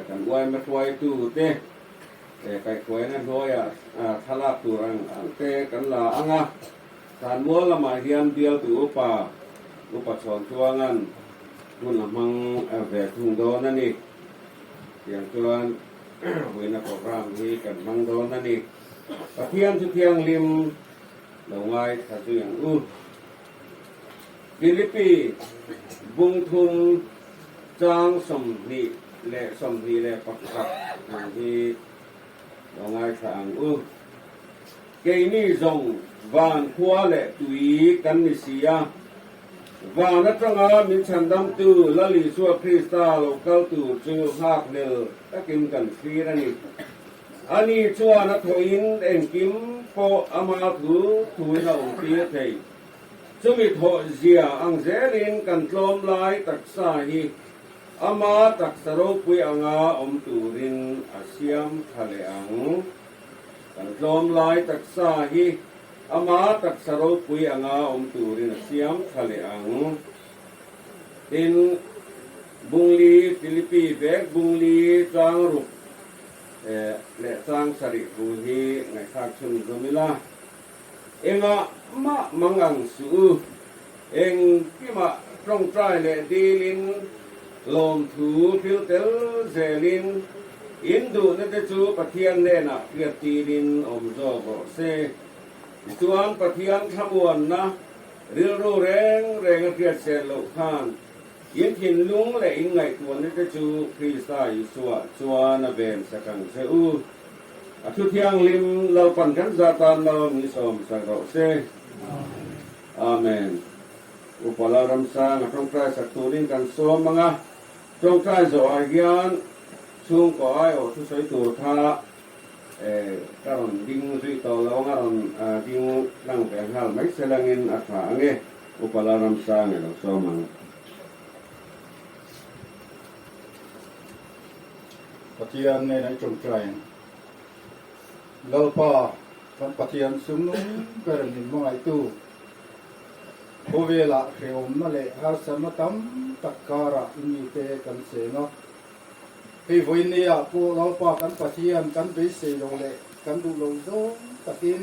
kan uai ma tuai tu te kai tuai na doya thala turang te kan la anga san mo la ma hiam dial tu upa chon tuangan mun lamang ve thung do na ni yang tuan wina program hi kan mang do na ni pathian tu thiang lim lo ngai tha tu yang Philippi bung thung trang som ni le pakhat hi lo ngai thang ke ni zong van khua le tui kan ni sia và nó trong đó mình chẳng đâm từ là lý do Krista lo cao từ chưa hạt nè các kim cần phi ra nè anh ấy cho nó thôi in em kim po ama thứ tuổi đầu kia thầy chúng mình thôi zia ang dễ lên cần lom lại tất sa hi ama tất sa rô quy anga tu rin asiam thale ang cần lom lại tất sa hi ama tak saro pui anga tu rin siam khale ang tin bungli Philippi bek bungli tang ru le tang sari ru hi ngai khak chun zomila enga ma mangang su eng kima trong trai le dilin lom thu phil tel zelin indu ne te chu pathian le na kriatilin zo go se tuan pathian thamuan na rilro reng kriat se lo khan yin thin lung le in ngai tuan ne chu Krista Yesua chuan a ben sakang se thu thiang lim lo pan kan zatan lo mi som sa ro se amen upala ram sa na trong trai sak turin kan so manga trong trai zo agian chung ko ai o thu soi tu tha karon ding zui to lo ngaron ding lang pe hal mai selangin atha ange upala ram sa ne lo so mang Pathian ne nai chung trai lo pa kan pathian sum nu per ni mai tu ovela kreom na le har samatam takara ini te kan se no hi voinia po lo pa kan pathian kan be se lo le kan du lo zo takin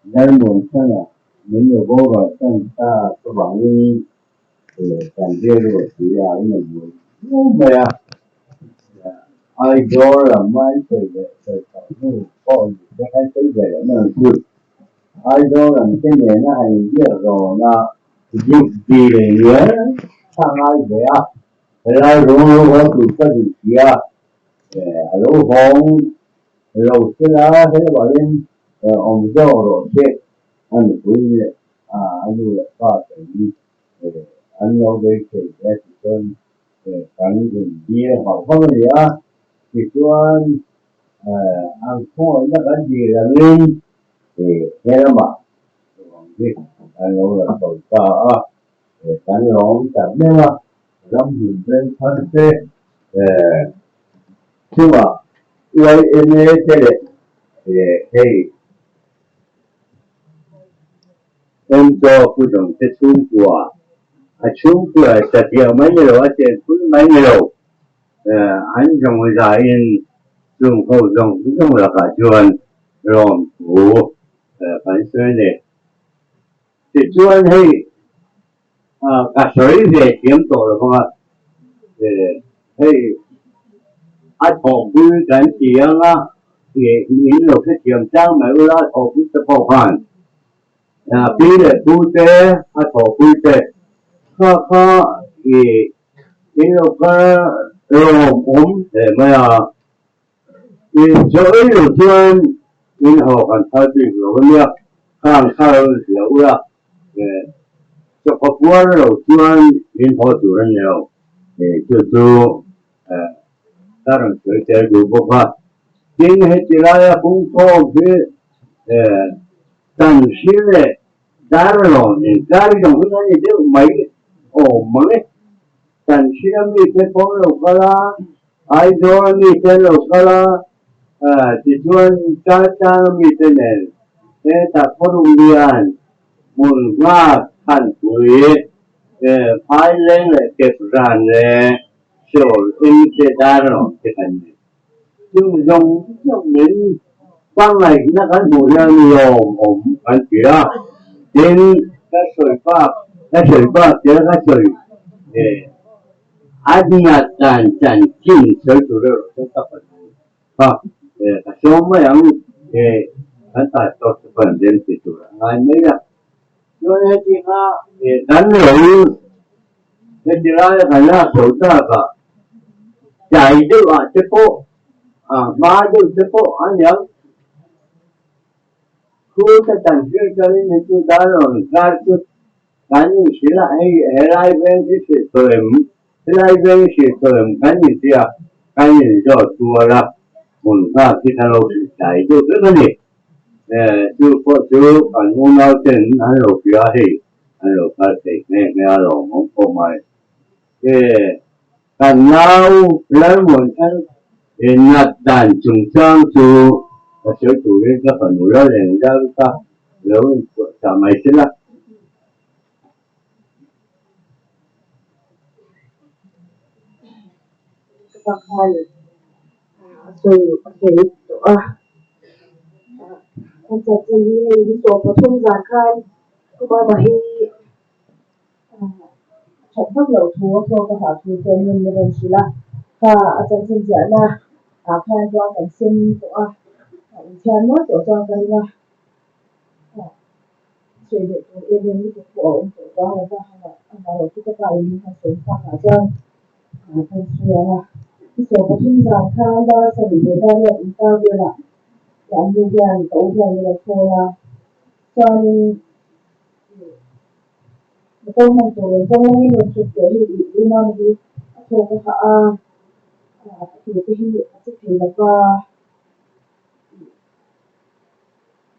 Nhân buồn thân là những người vô rồi thân ta có bảo như càng kia rồi thì là những người vô mẹ ai đó là mai về nó có cái về nó good ai đó là cái này nó hay biết rồi là giúp gì để nhớ sang ai về à lại rồi có tụi cái gì à lỗ hổng rồi cái đó thế bảo lên ông dâu rồi chết anh quý anh là có thể anh nói về cái chuyện cảnh hình địa họ có gì á thì chuyện anh có những cái gì là linh thì thế mà biết anh nói là tội ta cảnh lòng chẳng biết là lắm nhìn lên thân thế nhưng mà quay em thế này thì hey em cho phụ đồng sẽ xuống của xuống của sẽ điều mấy người đó trên cũng mấy người đâu anh trong người giải in dùng hậu dùng cũng không là cả chuồn rồi ngủ phải chơi này thì chuồn hay cả sới về kiếm tổ rồi không ạ hay anh học vui cái tiếng á thì những lúc cái kiểm tra mà ưa học vui tập học hành bây giờ vui thế anh học vui thế có thì những lúc rồi cũng để mà in chơi đầu tiên in học hành thay vì rồi nhá hàng sau hiểu ra cho có quan đầu tiên in học chủ任nhiều để cho 다른 절대로 못 봐. 진해지라야 공포 그 당시에 다른 다른 정도는 이제 많이 많이 당시에 밑에 보러 가라 아이돌 밑에 가라 지주한 짜짜 밑에는 다 콜롬비안 문화 한 부에 파일랭을 개발하는 rồi in cái đa rồi cái thành nhưng dùng đến quan này nó có một là nhiều ổn anh kia đến cái sợi pháp cái sợi anh nhặt tàn chín sợi chủ rồi chúng ta phải cái số mấy anh ta tốt phần đến thì chủ anh mấy là cho nên thì đánh rồi cái gì đó phải là số ta cả chạy được ở chế phố ba được chế phố anh nhớ khu cái tầng kia cho nên chúng ta rồi ra chút cái gì chỉ là hay lại bên cái sự tầm lại bên sự tầm cái gì cho chùa là muốn ra cái thằng lâu chạy được cái gì chú có chú anh muốn nói chuyện anh lâu kia thì anh lâu cái gì nghe rồi không có mai còn nhau lớn một cái nhặt đàn trùng trang chú và sửa chủ lên các phần nổi ra liền ra ta lớn cả mấy thế là các hai rồi cái anh sẽ chỉ đi số phổ thông giải khai cũng mà hi chọn các lẩu thú cho các hảo thú cho nên mình chỉ là chân chân giả là khai qua cảnh sinh của chén nó cho cái là chuyển được một yêu đương với của ông chủ đó là anh bảo là các bạn mình hay sống sang ở trên thành xưa là cái số phổ thông giải khai đó sẽ bị người ta nhận cao điều là làm như vậy tổ này là thôi là cho nên tôi không tôi không được thực tế thì nó đi tôi có thì cái hiện thực thì là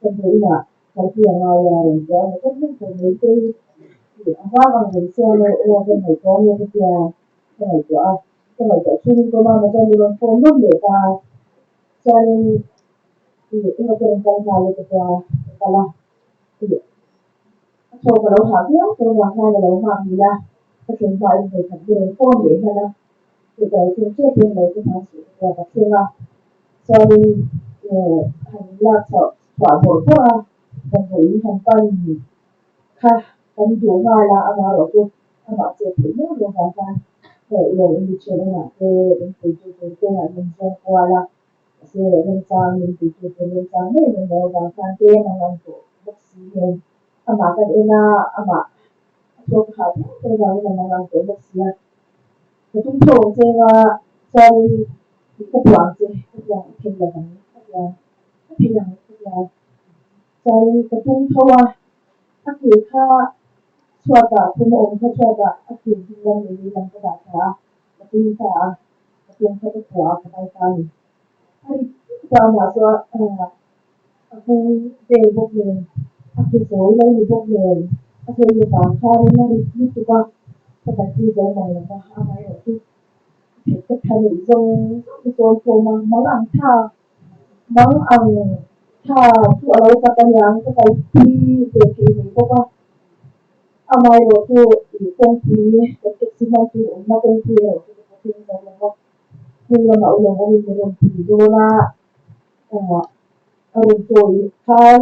cái gì là cái gì là rồi cái rất là nhiều thì anh qua bằng những xe này cái này có như cái này của chuyên công an cho nên là không biết để ta cho nên thì cái này cái là thì sau cái đấu thảo tiếp tôi làm hai cái đấu hoàng thì là cái trường phải về thẩm quyền phone để là thì cái chuyện chết bên đấy cái thằng sự là cái chuyện là cho nên hành là thỏa thuận qua thành với thành tay khai cái chủ ngoài là anh bảo tôi anh bảo chuyện thứ nhất là hoàn toàn để rồi đi chơi là về đến từ cái là mình cho qua là sẽ lên trang mình từ lên trang này mình đều hoàn toàn kia là làm chủ bác sĩ này anh bảo cái em anh bảo tôi hỏi tôi nói là làm chủ bác sĩ thì chúng tôi sẽ cho cái đoạn gì cái đoạn kinh là cái đoạn cho cái chúng tôi คือค่าชัวร์กับคุณองค์ค่าชัวร์กับคือที่เราไม่ได้ลำกระดาษค่ะตีค่ะเพียงแค่ตัวกับไปกันไอ้เรามาสัวคือเดินพวกเดินคือสวยเลยพวกเดินคืออยู่ต่างชาตินี่นี่คือว่าปกติเดินมาแล้วก็อะไรที่ก็ทำอยู่ตรงตัวมันอังท่ามันอังท่าที่อะไรก็ตามอย่างก็ไปที่เด็กที่นี่ก็ว่าอะไรที่ตรงที่เด็กที่มันที่มาตรงที่เราที่เราเราคือเราเราไม่ได้ที่ดูละตัวคัน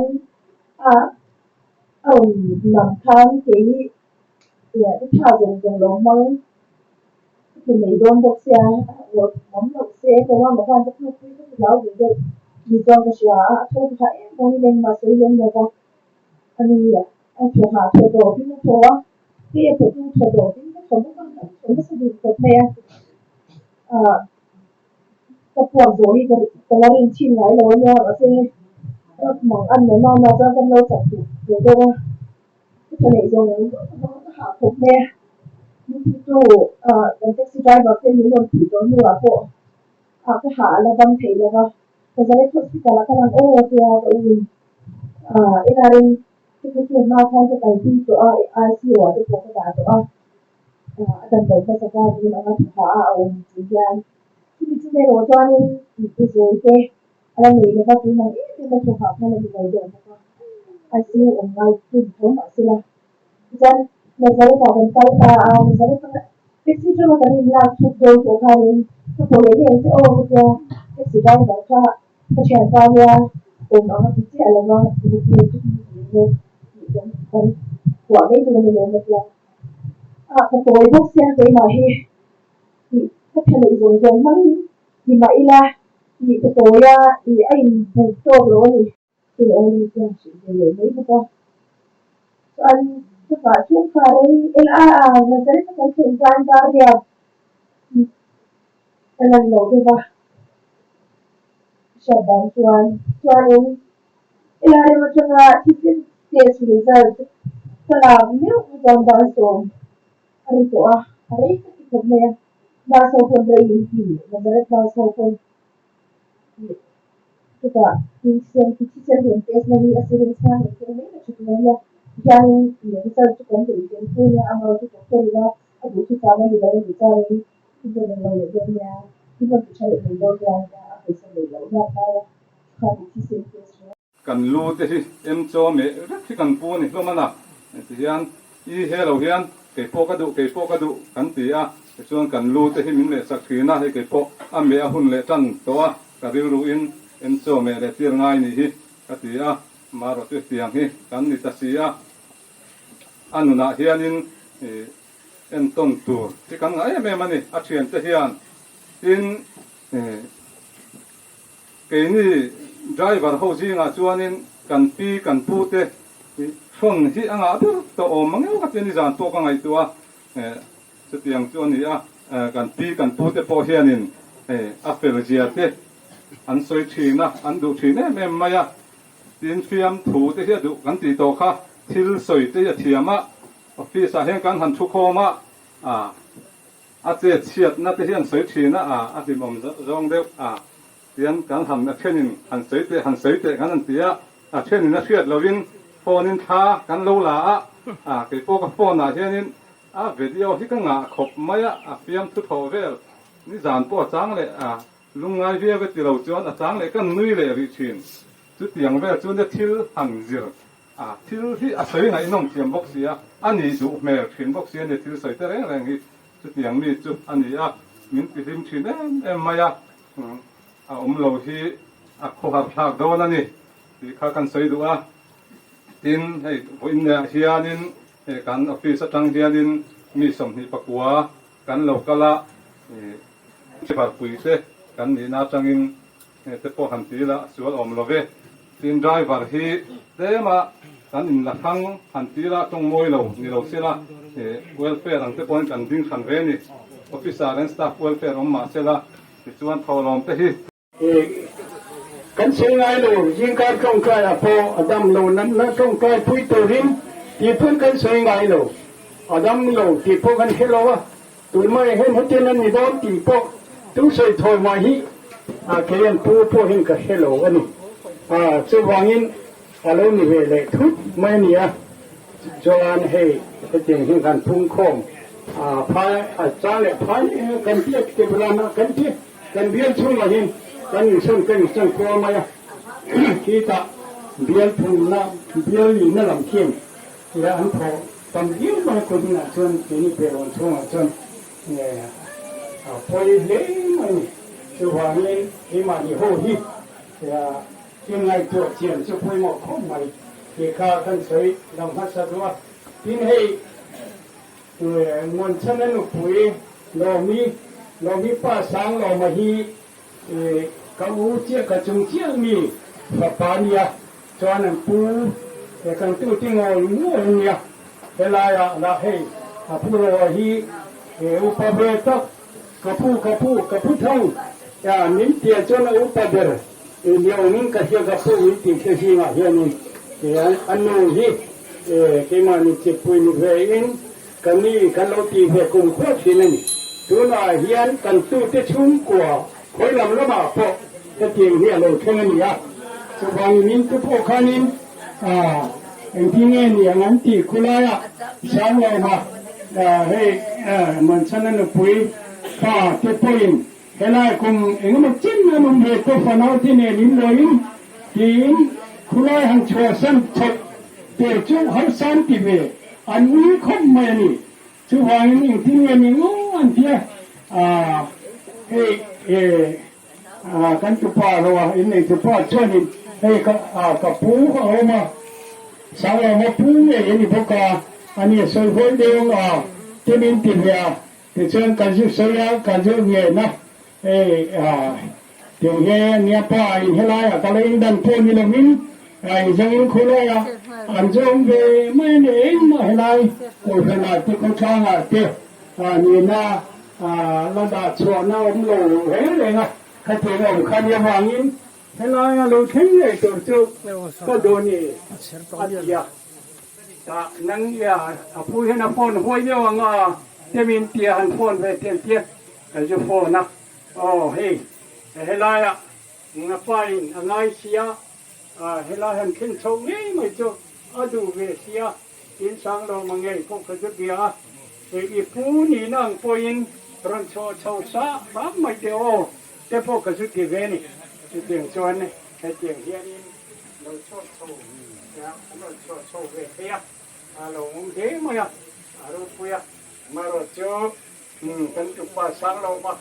หลังคันที่เนี่ยที่ท่าตรงเรามันคือในโดนบกเสียเราผมบกเสียเพราะว่าเมื่อวานจะพูดที่เราเดี๋ยวมีจองกระชับโทษค่ะตรงนี้เล่นมาซื้อเล่นเลยก็อันนี้อ่ะไอ้โทรหาโทรโดที่ไม่โทรที่จะพูดโทรโดที่ไม่โทรไม่ต้องผมไม่สะดวกกับแม่ก็ปวดหัวอีกแต่ละเรื่องชิ้นไหนเราเนี่ยเราเสียมองอันเหมือนนอนเราจะกำลังจับอยู่เดี๋ยวก็ว่าที่ไหนตรงนี้หาผมแม่จู่เป็นแท็กซี่ไดรเวอร์เป็นมือคนขี่ตัวมือพวกไปหาแล้วบางทีแล้วก็จะได้ทุกที่แต่ละกำลังโอ้เสียตัวอื่นไอ้การที่คือมาทางจะไปที่ตัวไอซีโอที่ตัวกระดาษตัวอาจารย์บอกว่าจะได้ที่เราหาเอาจริงจังที่ที่ในโลกนี้ที่สวยเก๋อะไรนี่แล้วก็ที่มันที่มันถูกหาให้เราดูเด่นนะคะไอซีโอออนไลน์ที่เขาหาสิละdan misalnya kalau misalnya fiksi cuma tadi bilang football của kalian football ini yang dia fiksi dan baca percaya orang fiksi adalah itu dan của cái điều này là cái tuổi bốc xe cái mà thì các thằng này dùng mấy thì mà ila thì cái tuổi thì anh buộc cho rồi thì ông đi làm sự gì mấy cái anhช่วงคาร์มันจะได้เป็นสิ่งการการเรียนอันนั้นเราได้ว่าชาวบ้านชวนเองมันจะว่าที่เป็นเทสต์รีเซิร์ชสลามเนี่ยอุดมบางส่วนอะไรตัวอะไรที่ผมเนี่ยบางส่วนคนเดียวที่มันจะได้บางส่วนคนที่ก็ที่เช่นเห็นเทสต์นี้อาศัยเป็นสารที่ไม่ได้ช่วยเนี่ยyang research contribution punya amal itu terlihat ada kita di dalam bicara ini kita dengan belajarnya kita bisa belajar apa saja belajar kalau kita กันรู้แต่ที่โจเมรักที่กันปูนี่ก็มันอ่ะที่ยันอีเฮเราเฮียนเก็บพวกกระดูกันตีอ่ะส่วนกันรู้แต่ที่มินเลสักทีนะให้เก็บพวกเมียหุ่นเลจันตัวกระดิรู้โจเมเลที่ง่ายนี่กตีอ่ะมารถเตียงนี่กันนี่ตัดเสียอันนู้นเฮียนินต้นตัวที่กันไงแม่มันนี่อาเชียนเฮียนเกนี่ไดรเวอร์เขาจริงอ่ะชวนนินกันปีกันพูดช่วงที่อ่ะตัวอมังเอากับนี่จานตัวกันไงตัวสติยังชวนนี่กันปีกันพูดพอเฮียนินอัฟเฟอร์เจียอันสวยชีนะอันดูชีเนี่ยแม่มาฟิล์มถูเฮียดูกันตีโตค่ะทิลสวยเทียมะออฟฟิศเห็นกันหันทุกคนมาอาจจะเชียดนัดเทียนสวยชีนะอาจจะมองร้องเดียวเทียนกันหันเช่นหันสวยเตกันนั่นเตียเช่นนัดเชียดเราวินโฟนินท้ากันโลลาเกี่ยวกับโฟนเช่นวิดีโอที่กันขบไม่ฟิล์มทุกคนเวลนี่จานปวดจังเลยลุงไงเวียก็ตีเราจวนจังเลยกันนุ่ยเลยวิชินจุดอย่างเวลจวนจะทิลหันเสียที่สวยไงน้องเทียมบ็อกเสียอันนี้ดูแม่เขียนบ็อกเสียเนี่ยที่สวยแต่แรงที่จุดอย่างนี้จุดอันนี้มินติมชินไม่เราที่ขวบหักโดนนี่ที่ข้ากันสวยดูทินให้วินเนี่ยเฮียนินกันออฟฟิศจังเฮียนินมีสมที่ปักวัวกันโลกละที่ปักปุยเสกันนี่น่าจังอินเตปหันทีละส่วนอมโลเวทินไดรเวอร์ฮีเดมากันอินละทั้งหันทีละตรงมวยเรานี่เราเสียละเวลเฟร์ตั้งแต่ปอนกันดิ้งขันเวนี่ออฟฟิศอาร์เรนสตาฟเวลเฟร์ออกมาเสียละที่ส่วนเขาลองไปที่กันเสียงไงลูกยิงการตรงใกล้พอดำโลนั้นนะตรงใกล้พุ้ยตัวริม ที่พื้นกันสวยงามเลยอาดัมเราที่พวกกันเห็นเราว่าตัวไม่เห็นหัวใจนั้นมีโดนที่พวกตู้สวยถอยมาฮีเขียนผู้พวกเห็นก็เห็นเราวันนี้จะวางอินเรามีเวลาทุกไม่เนี่ยจวนให้จริงเห็นกันพุ่งโค้งพายจานเลยพายกันเพียกเก็บลานะกันเพียกันเบียนช่วยมาเห็นกันอยู่ส่วนกันส่วนครัวมาที่ตาเบียนพุ่งนะเบียนอยู่นั่นลำเขียนแล้วอันพอตอนเดียวมาคนน่ะส่วนที่นี่เป็นส่วนส่วนเนี่ยพอเลี้ยงมันจะวางเงินที่มาที่หัวหิยังไงตัวเจียนจะพูดหมดข้อใหม่ที่ข้าท่านใช้ลำพัดสัตว์ว่าที่ให้มวลชนนุปุยเรามีป้าสังเรามาฮีกบูเจียกจุงเจียมีปปานียจวนปูกันตู้ที่งองูเนี่ยเวลาละให้ผู้เราฮีอุปเบตักกับผู้ทั้งนิ่มเตียจนอุปเบรเดี๋ยวนี้ก็เชื่อกับผู้วิธีเชื่อเฮียนี่อันนู้นฮีที่มันจะพูดในเรื่องกันนี่กันเราตีเพื่อกุมควบสินี่ตัวน่ะเฮียนกันตู้ที่ชุ่มกว่าคอยลำละมาพอจะเตียงเฮียเราแค่นี้สบายนิ่มตัวพวกขานิ่มที่เงี้ยอย่างนั้นที่คุลายช่างเลยมาให้มันฉันนั่นปุยข้าเจ็บปุยเฮลัยคุมเองมันจิ้มมันเบรกตัวฝันเอาที่เนี่ยนิ่มเลยที่คุลายหันชัวสันชดเดี๋ยวจู่หันสันติเวอันนี้คบมานี่จู่วางนี่ที่เนี่ยนี่งูอันเดียกันจุป้าเราว่าอินนี่จุป้าชวนนี่ให้กับผู้เขามาสาวมาผู้เนี่ยอินนี่พวกอันนี้ส่วนคนเดียวที่นี่ติดเนี่ยที่เชิญกันจุสยากันจุเนี่ยนะเดี๋ยวเนี่ยป้าอินเฮลัยก็เลยดันพูนี่ละมิ้งจังคุเลยอันจงเวไม่เนี่ยมาเฮลัยโอ้ขนาดที่เขาช่างเจ้นี่นะระดับชัวน่าอุ้มโลเฮ้เลยนะขัดเองขัดยังวางอินเฮลัยเราทิ้งเลยตัวจุก็โดนนี่อัดยานั่งยาผู้เห็นพ่นหัวเยอะงาจะมีเตียหันพ่นไปเตียก็จะพ่นนะโอ้เฮ้เฮลัยงับไปง่ายเสียเฮลัยหันขึ้นชงงี้ไม่จบดูเวเสียอินสังเรามังไงพวกเขาจะเบียอีผู้นี่นั่งปอยน์รันโชชาวซาบ้าไม่เดียวแต่พวกเขาจะเกี่ยวนี่จะเกี่ยวชวนนี่แค่เกี่ยวเฮียนี่เราชอบโชว์นะเราชอบโชว์เวียเราเดี๋ยวมาเราปุยมาเราเจอกันจุดภาษาเรามา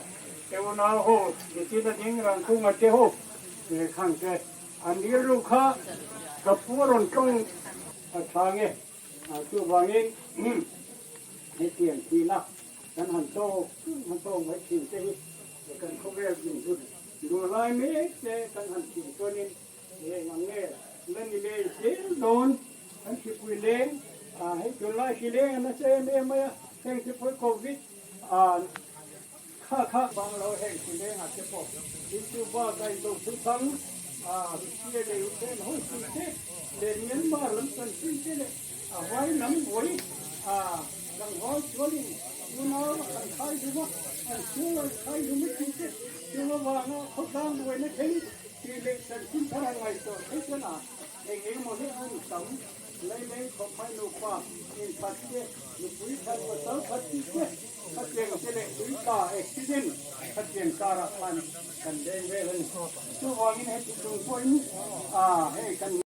เดี๋ยวน่าโหดิจิทัลยิ่งรังคุ้งเจ้าโหข้างใจอันนี้ลูกค้ากับผู้รอนต้องทางเงี้ยตัวบางเงี้ยให้เปลี่ยนทีนะกันหันโตไม่ทิ้งใจกันเขาเรียกยิ่งสุดดูลายเมฆเจกันหันทิ้งตัวนี้อย่างเงี้ยเล่นนี่เลยเสียโดนอันที่คุยเล่นให้จุลายที่เล่นนะเจ้าเนี่ยมาแห่งที่พูดโควิดข้าบางเราแห่งที่เล่นอาจจะพบที่ชูบ้าใจตัวทุกทั้งที่เลี้ยงเส้นหัวสุดเด็ดเลี้ยงมาลำตันสิ้นเด็ดไว้น้ำไว้ดังหัวชวนดูน้าอันใครดูว่าอันช่วยใครดูไม่สิ้นเด็ดดูว่าเขาดังด้วยนะที่ที่เลี้ยงเส้นสิ้นพลังไว้ตัวให้ชนะเองหมดเลยอันสองเลยขอให้ลูกว่าอินพัดเจ้ลูกวิทย์ว่าต้องพัดเจ้พัดเจ้ก็จะเลยวิทย์เอ็กซิเดนพัดเจ้การะพันกันเดินเวรตัววันนี้ให้ทุกคนให้กัน